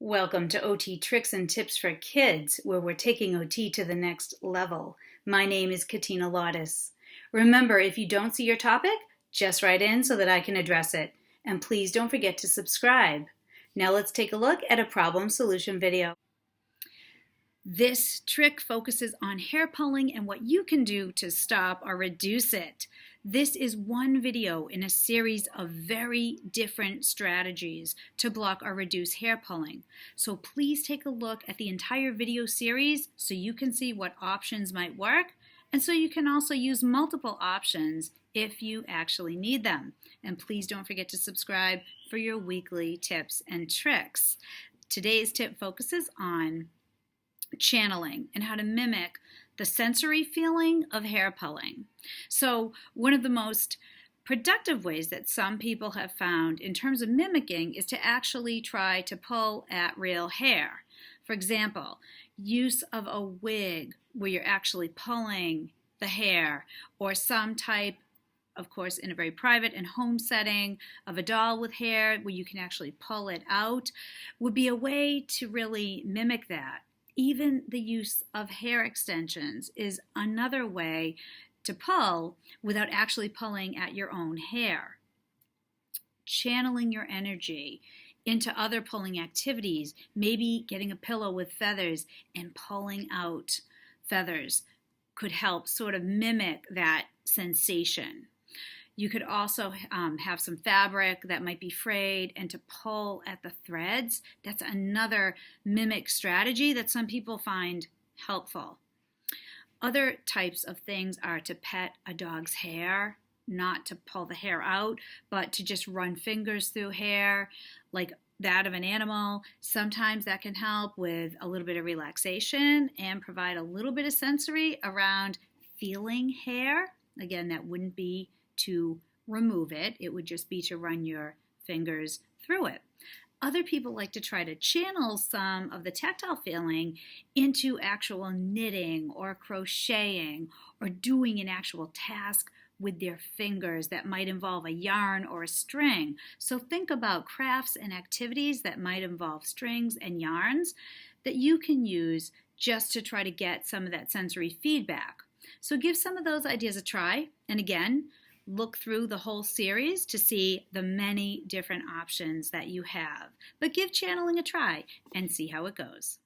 Welcome to OT Tricks and Tips for Kids, where we're taking OT to the next level. My name is Katina Lottis. Remember, if you don't see your topic, just write in so that I can address it. And please don't forget to subscribe. Now let's take a look at a problem solution video. This trick focuses on hair pulling and what you can do to stop or reduce it. This is one video in a series of very different strategies to block or reduce hair pulling. So please take a look at the entire video series so you can see what options might work, and so you can also use multiple options if you actually need them. And please don't forget to subscribe for your weekly tips and tricks. Today's tip focuses on channeling and how to mimic the sensory feeling of hair pulling. So one of the most productive ways that some people have found in terms of mimicking is to actually try to pull at real hair. For example, use of a wig where you're actually pulling the hair, or some type, of course, in a very private and home setting, of a doll with hair where you can actually pull it out, would be a way to really mimic that. Even the use of hair extensions is another way to pull without actually pulling at your own hair. Channeling your energy into other pulling activities, maybe getting a pillow with feathers and pulling out feathers, could help sort of mimic that sensation. You could also have some fabric that might be frayed and to pull at the threads. That's another mimic strategy that some people find helpful. Other types of things are to pet a dog's hair, not to pull the hair out, but to just run fingers through hair like that of an animal. Sometimes that can help with a little bit of relaxation and provide a little bit of sensory around feeling hair. Again, that wouldn't be to remove it. It would just be to run your fingers through it. Other people like to try to channel some of the tactile feeling into actual knitting or crocheting or doing an actual task with their fingers that might involve a yarn or a string. So think about crafts and activities that might involve strings and yarns that you can use just to try to get some of that sensory feedback. So give some of those ideas a try. And again, look through the whole series to see the many different options that you have. But give channeling a try and see how it goes.